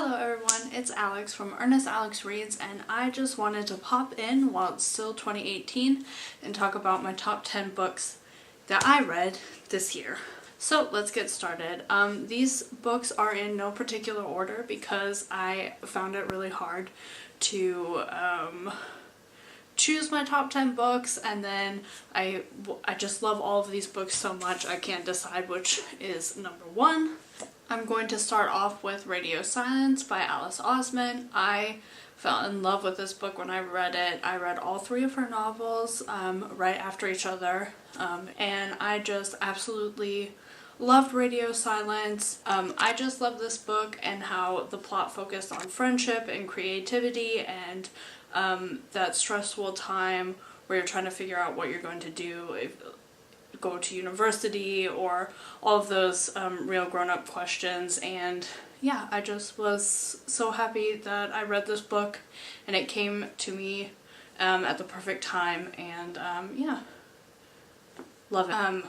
Hello everyone, it's Alex from Ernest Alex Reads, and I just wanted to pop in while it's still 2018 and talk about my top 10 books that I read this year. So let's get started. These books are in no particular order because I found it really hard to choose my top 10 books, and then I just love all of these books so much I can't decide which is number one. I'm going to start off with Radio Silence by Alice Oseman. I fell in love with this book when I read it. I read all three of her novels right after each other, and I just absolutely loved Radio Silence. I just love this book and how the plot focused on friendship and creativity and that stressful time where you're trying to figure out what you're going to do, go to university, or all of those real grown-up questions. And yeah, I just was so happy that I read this book and it came to me at the perfect time, and yeah, love it.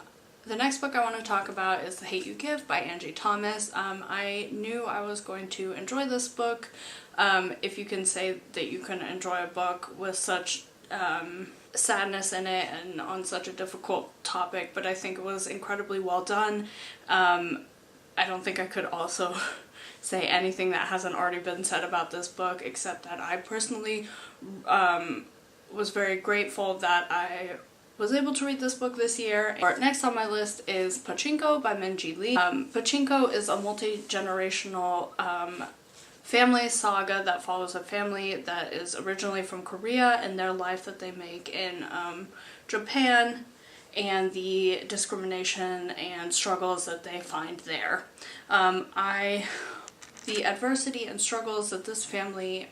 The next book I want to talk about is The Hate U Give by Angie Thomas. I knew I was going to enjoy this book. If you can say that you can enjoy a book with such sadness in it and on such a difficult topic, but I think it was incredibly well done. I don't think I could also say anything that hasn't already been said about this book, except that I personally was very grateful that I was able to read this book this year. Next on my list is Pachinko by Minji Lee. Pachinko is a multi-generational family saga that follows a family that is originally from Korea and their life that they make in Japan, and the discrimination and struggles that they find there. The adversity and struggles that this family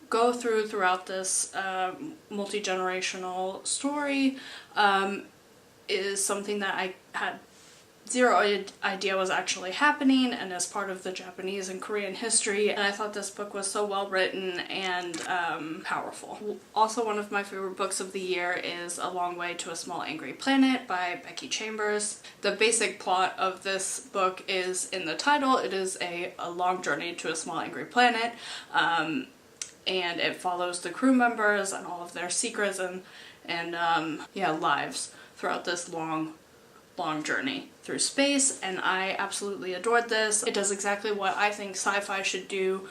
go throughout this multi-generational story is something that I had zero idea was actually happening and as part of the Japanese and Korean history, and I thought this book was so well written and powerful. Also, one of my favorite books of the year is A Long Way to a Small Angry Planet by Becky Chambers. The basic plot of this book is in the title. It is a long journey to a small angry planet, and it follows the crew members and all of their secrets and lives throughout this long journey through space, and I absolutely adored this. It does exactly what I think sci-fi should do,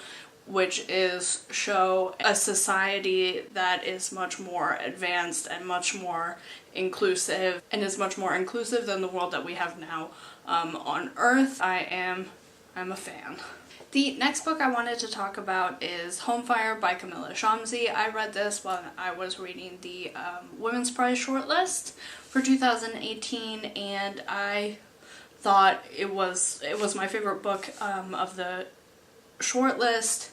which is show a society that is much more advanced and much more inclusive, and is much more inclusive than the world that we have now on Earth. I'm a fan. The next book I wanted to talk about is Homefire by Camilla Shamsi. I read this when I was reading the Women's Prize shortlist for 2018, and I thought it was my favorite book of the shortlist,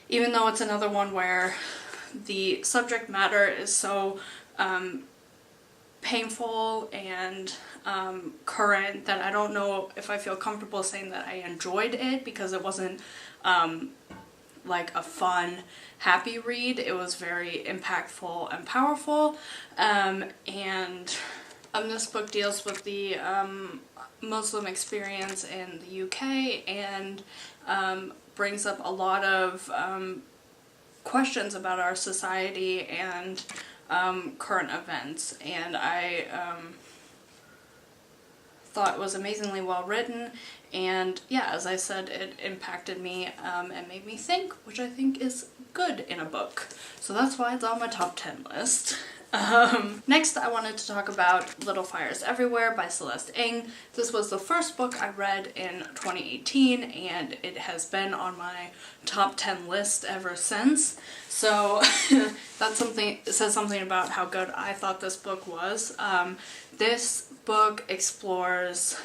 even though it's another one where the subject matter is so painful and current that I don't know if I feel comfortable saying that I enjoyed it, because it wasn't like a fun, happy read. It was very impactful and powerful, and this book deals with the Muslim experience in the UK and brings up a lot of questions about our society and current events, and I thought it was amazingly well written, and yeah, as I said, it impacted me and made me think, which I think is good in a book. So that's why it's on my top 10 list. Next, I wanted to talk about Little Fires Everywhere by Celeste Ng. This was the first book I read in 2018, and it has been on my top 10 list ever since. So it says something about how good I thought this book was. This book explores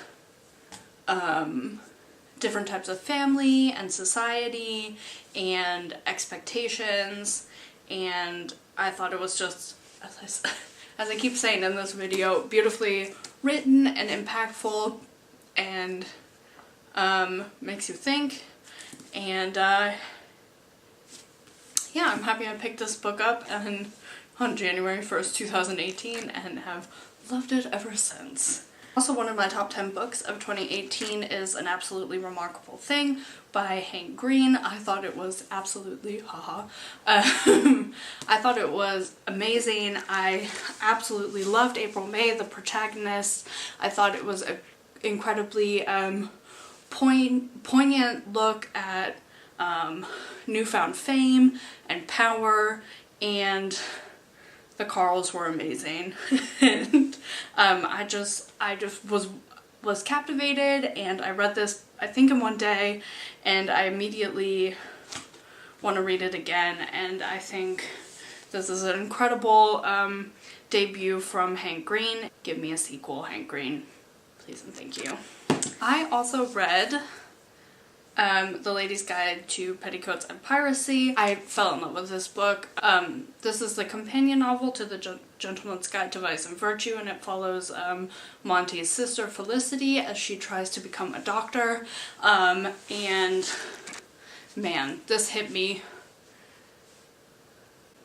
different types of family and society and expectations, and I thought it was just, as I keep saying in this video, beautifully written and impactful, and makes you think, and yeah, I'm happy I picked this book up on January 1st, 2018, and have loved it ever since. Also, one of my top 10 books of 2018 is An Absolutely Remarkable Thing by Hank Green. I thought it was absolutely, I thought it was amazing. I absolutely loved April May, the protagonist. I thought it was an incredibly poignant look at newfound fame and power, and the Carls were amazing. And I just was captivated, and I read this I think in one day, and I immediately want to read it again, and I think this is an incredible debut from Hank Green. Give me a sequel, Hank Green, please and thank you. I also read The Lady's Guide to Petticoats and Piracy. I fell in love with this book. This is the companion novel to The Gentleman's Guide to Vice and Virtue, and it follows Monty's sister Felicity as she tries to become a doctor. And man, this hit me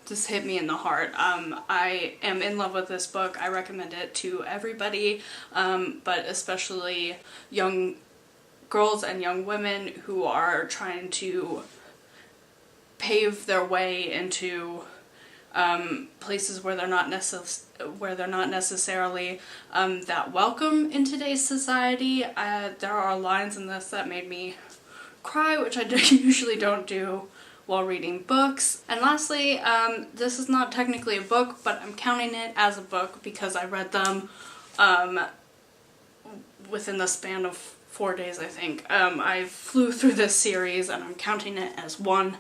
in the heart. I am in love with this book. I recommend it to everybody, but especially young girls and young women who are trying to pave their way into places where they're not necessarily that welcome in today's society. There are lines in this that made me cry, which I usually don't do while reading books. And lastly, this is not technically a book, but I'm counting it as a book because I read them within the span of 4 days, I think. I flew through this series and I'm counting it as one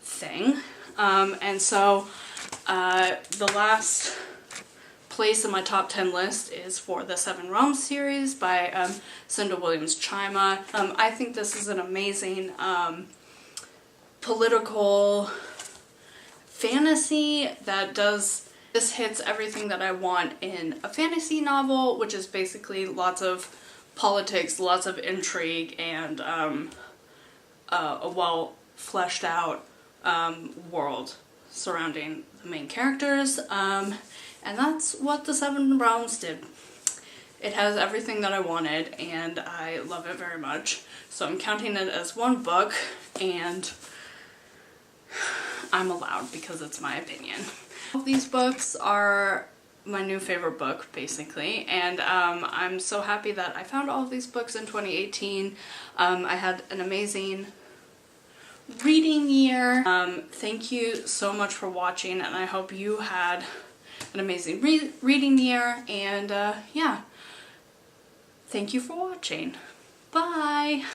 thing. And so the last place in my top 10 list is for the Seven Realms series by Cinda Williams-Chima. I think this is an amazing political fantasy that this hits everything that I want in a fantasy novel, which is basically lots of politics, lots of intrigue, and a well fleshed out world surrounding the main characters, and that's what the Seven Realms did. It has everything that I wanted, and I love it very much. So I'm counting it as one book, and I'm allowed because it's my opinion. All of these books are my new favorite book, basically, and I'm so happy that I found all of these books in 2018. I had an amazing reading year. Thank you so much for watching, and I hope you had an amazing reading year, and yeah, thank you for watching. Bye!